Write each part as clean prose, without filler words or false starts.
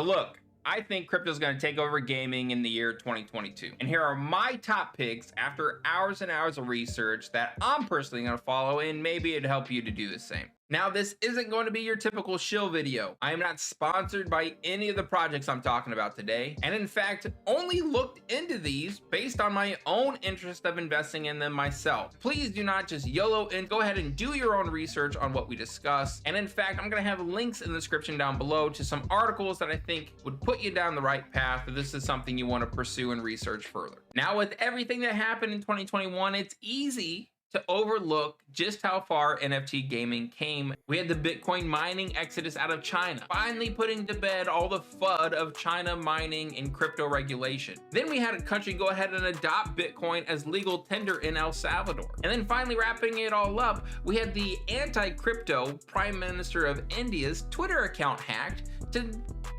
So look, I think crypto is going to take over gaming in the year 2022. And here are my top picks after hours and hours of research that I'm personally going to follow, and maybe it'd help you to do the same. Now, this isn't going to be your typical shill video. I am not sponsored by any of the projects I'm talking about today, and in fact, only looked into these based on my own interest of investing in them myself. Please do not just YOLO and go ahead and do your own research on what we discuss. And in fact, I'm going to have links in the description down below to some articles that I think would put you down the right path if this is something you want to pursue and research further. Now, with everything that happened in 2021, it's easy to overlook just how far NFT gaming came. We had the Bitcoin mining exodus out of China, finally putting to bed all the FUD of China mining and crypto regulation. Then we had a country go ahead and adopt Bitcoin as legal tender in El Salvador. And then finally wrapping it all up, we had the anti-crypto Prime Minister of India's Twitter account hacked to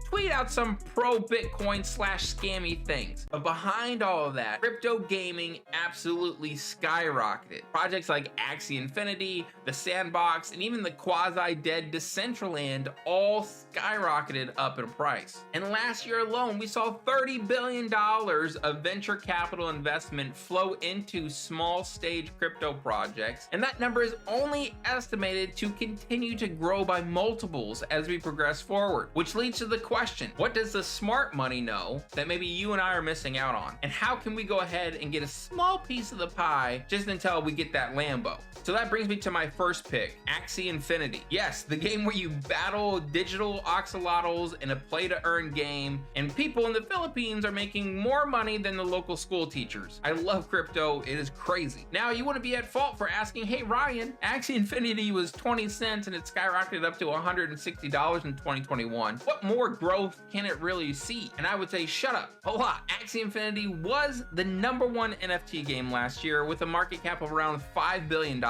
tweet out some pro-Bitcoin / scammy things. But behind all of that, crypto gaming absolutely skyrocketed. Projects like Axie Infinity, the Sandbox, and even the quasi-dead Decentraland all skyrocketed up in price. And last year alone, we saw $30 billion of venture capital investment flow into small stage crypto projects. And that number is only estimated to continue to grow by multiples as we progress forward, which leads to the question, what does the smart money know that maybe you and I are missing out on? And how can we go ahead and get a small piece of the pie just until we get that Lambo? So that brings me to my first pick, Axie Infinity. Yes, the game where you battle digital axolotls in a play-to-earn game, and people in the Philippines are making more money than the local school teachers. I love crypto, it is crazy. Now, you wouldn't be at fault for asking, hey Ryan, Axie Infinity was 20 cents and it skyrocketed up to $160 in 2021. What more growth can it really see? And I would say, shut up, a lot. Axie Infinity was the #1 NFT game last year with a market cap of around $5 billion.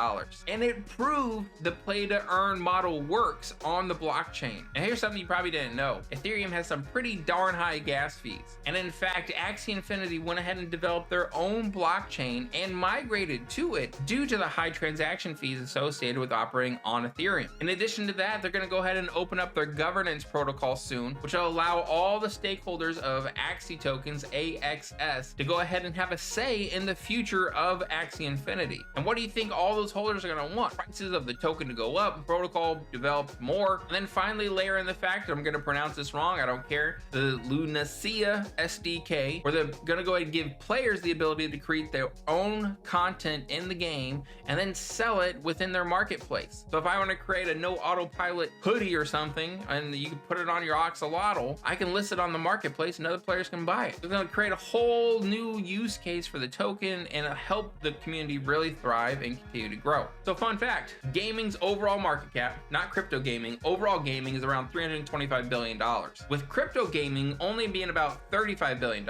And it proved the play-to-earn model works on the blockchain. And here's something you probably didn't know. Ethereum has some pretty darn high gas fees. And in fact, Axie Infinity went ahead and developed their own blockchain and migrated to it due to the high transaction fees associated with operating on Ethereum. In addition to that, they're going to go ahead and open up their governance protocol soon, which will allow all the stakeholders of Axie tokens, AXS, to go ahead and have a say in the future of Axie Infinity. And what do you think all those holders are going to want? Prices of the token to go up, protocol developed more, and then finally layer in the fact that I'm going to pronounce this wrong, I don't care, the Lunacia SDK, where they're going to go ahead and give players the ability to create their own content in the game and then sell it within their marketplace. So if I want to create a no autopilot hoodie or something and you can put it on your axolotl, I can list it on the marketplace and other players can buy it. It's going to create a whole new use case for the token and help the community really thrive and continue to grow. So fun fact, gaming's overall market cap, not crypto gaming, overall gaming is around $325 billion, with crypto gaming only being about $35 billion.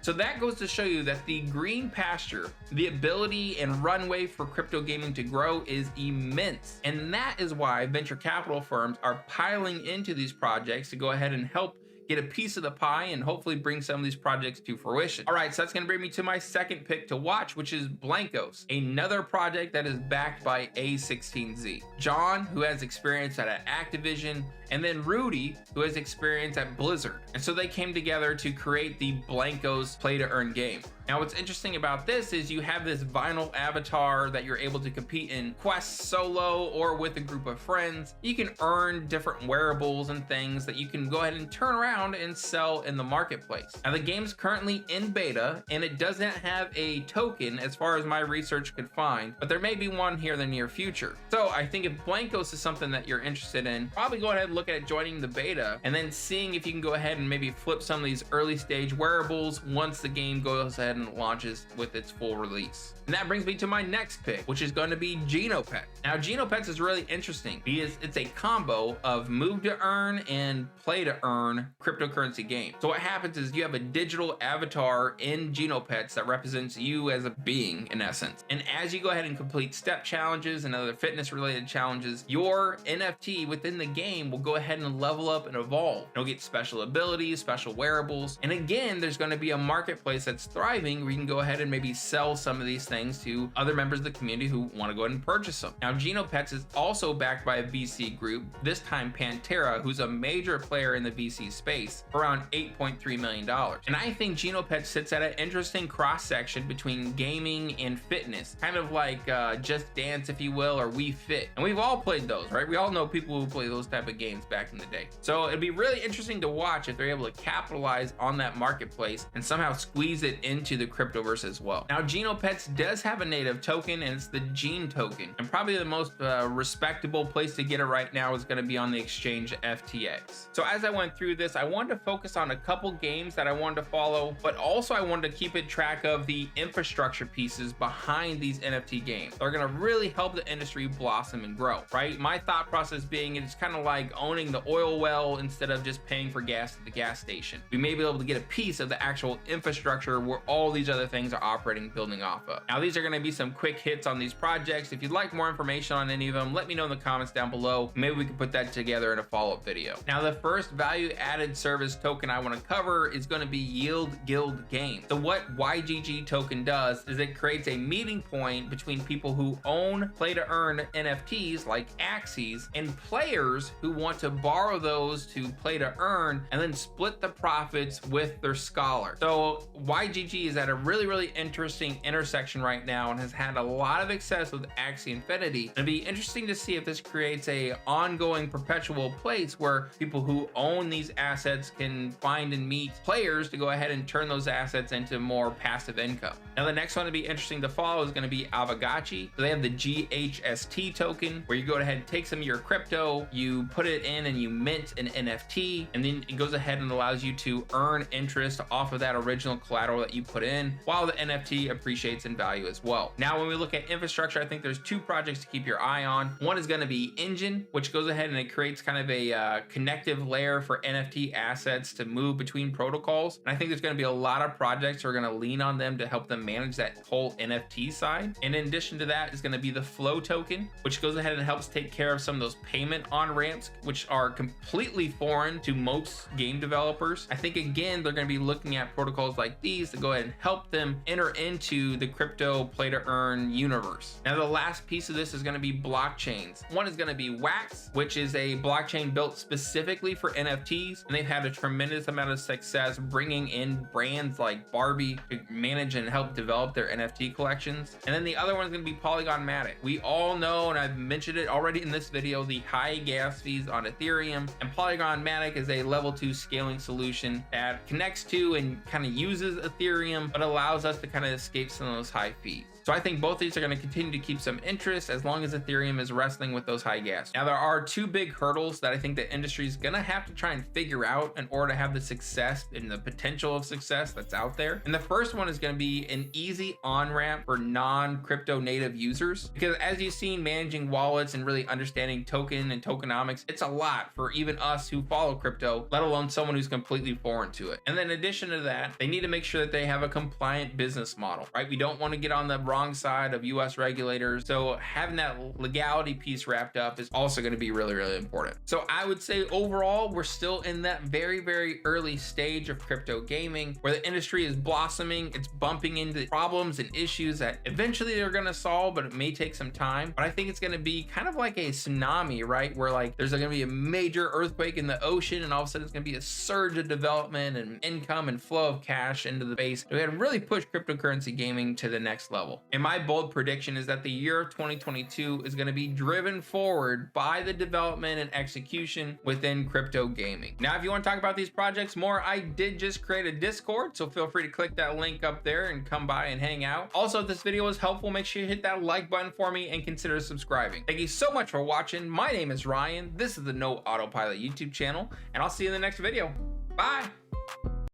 So that goes to show you that the green pasture, the ability and runway for crypto gaming to grow is immense. And that is why venture capital firms are piling into these projects to go ahead and help get a piece of the pie and hopefully bring some of these projects to fruition. All right, so that's gonna bring me to my second pick to watch, which is Blankos, another project that is backed by A16Z. John, who has experience at Activision, and then Rudy, who has experience at Blizzard. And so they came together to create the Blankos play-to-earn game. Now, what's interesting about this is you have this vinyl avatar that you're able to compete in quests solo or with a group of friends. You can earn different wearables and things that you can go ahead and turn around and sell in the marketplace. Now, the game's currently in beta and it doesn't have a token as far as my research could find, but there may be one here in the near future. So I think if Blankos is something that you're interested in, probably go ahead and look at joining the beta and then seeing if you can go ahead and maybe flip some of these early stage wearables once the game goes ahead and launches with its full release. And that brings me to my next pick, which is going to be Genopets. Now, Genopets is really interesting because it's a combo of move to earn and play to earn cryptocurrency game. So what happens is you have a digital avatar in Genopets that represents you as a being in essence. And as you go ahead and complete step challenges and other fitness related challenges, your NFT within the game will go ahead and level up and evolve. You'll get special abilities, special wearables. And again, there's going to be a marketplace that's thriving where you can go ahead and maybe sell some of these things to other members of the community who want to go ahead and purchase them. Now, Genopets is also backed by a VC group, this time Pantera, who's a major player in the VC space, around $8.3 million. And I think Genopets sits at an interesting cross section between gaming and fitness, kind of like Just Dance, if you will, or We Fit. And we've all played those, right? We all know people who play those type of games back in the day. So it'd be really interesting to watch if they're able to capitalize on that marketplace and somehow squeeze it into the cryptoverse as well. Now, Genopets does have a native token, and it's the Gene token. And probably the most respectable place to get it right now is going to be on the exchange FTX. So as I went through this, I wanted to focus on a couple games that I wanted to follow, but also I wanted to keep it track of the infrastructure pieces behind these NFT games. They're going to really help the industry blossom and grow, right? My thought process being it's kind of like owning the oil well instead of just paying for gas at the gas station. We may be able to get a piece of the actual infrastructure where all these other things are operating, building off of. Now, these are going to be some quick hits on these projects. If you'd like more information on any of them, let me know in the comments down below. Maybe we can put that together in a follow-up video. Now, the first value-added service token I want to cover is going to be Yield Guild Games. So what YGG token does is it creates a meeting point between people who own play-to-earn NFTs like Axies and players who want to borrow those to play to earn and then split the profits with their scholar. So YGG is at a really interesting intersection right now and has had a lot of success with Axey Infiniti. It'll be interesting to see if this creates a ongoing perpetual place where people who own these assets can find and meet players to go ahead and turn those assets into more passive income. Now, the next one to be interesting to follow is going to be Avogotchi. So they have the GHST token where you go ahead and take some of your crypto, you put it in and you mint an NFT, and then it goes ahead and allows you to earn interest off of that original collateral that you put in while the NFT appreciates in value as well. Now, when we look at infrastructure, I think there's two projects to keep your eye on. One is going to be Engine, which goes ahead and it creates kind of a connective layer for NFT assets to move between protocols. And I think there's going to be a lot of projects who are going to lean on them to help them manage that whole NFT side. And in addition to that is going to be the Flow token, which goes ahead and helps take care of some of those payment on-ramps, which are completely foreign to most game developers. I think, again, they're going to be looking at protocols like these to go ahead and help them enter into the crypto play-to-earn universe. Now, the last piece of this is going to be blockchains. One is going to be Wax, which is a blockchain built specifically for NFTs, and they've had a tremendous amount of success bringing in brands like Barbie to manage and help develop their NFT collections. And then the other one is going to be Polygon Matic. We all know, and I've mentioned it already in this video, the high gas fees on Ethereum, and Polygon Matic is a level 2 scaling solution that connects to and kind of uses Ethereum, but allows us to kind of escape some of those high fees. So I think both these are going to continue to keep some interest as long as Ethereum is wrestling with those high gas. Now, there are two big hurdles that I think the industry is going to have to try and figure out in order to have the success and the potential of success that's out there. And the first one is going to be an easy on-ramp for non-crypto native users, because as you've seen, managing wallets and really understanding token and tokenomics, it's a lot for even us who follow crypto, let alone someone who's completely foreign to it. And then in addition to that, they need to make sure that they have a compliant business model, right? We don't want to get on the wrong side of US regulators. So having that legality piece wrapped up is also going to be really important. So I would say overall, we're still in that very early stage of crypto gaming where the industry is blossoming. It's bumping into problems and issues that eventually they're going to solve, but it may take some time. But I think it's going to be kind of like a tsunami, right? Where like there's going to be a major earthquake in the ocean, and all of a sudden it's going to be a surge of development and income and flow of cash into the base. We had to really push cryptocurrency gaming to the next level. And my bold prediction is that the year of 2022 is going to be driven forward by the development and execution within crypto gaming. Now, if you want to talk about these projects more, I did just create a Discord, so feel free to click that link up there and come by and hang out. Also, if this video was helpful, make sure you hit that like button for me and consider subscribing. Thank you so much for watching. My name is Ryan. This is the No Autopilot YouTube channel, and I'll see you in the next video. Bye.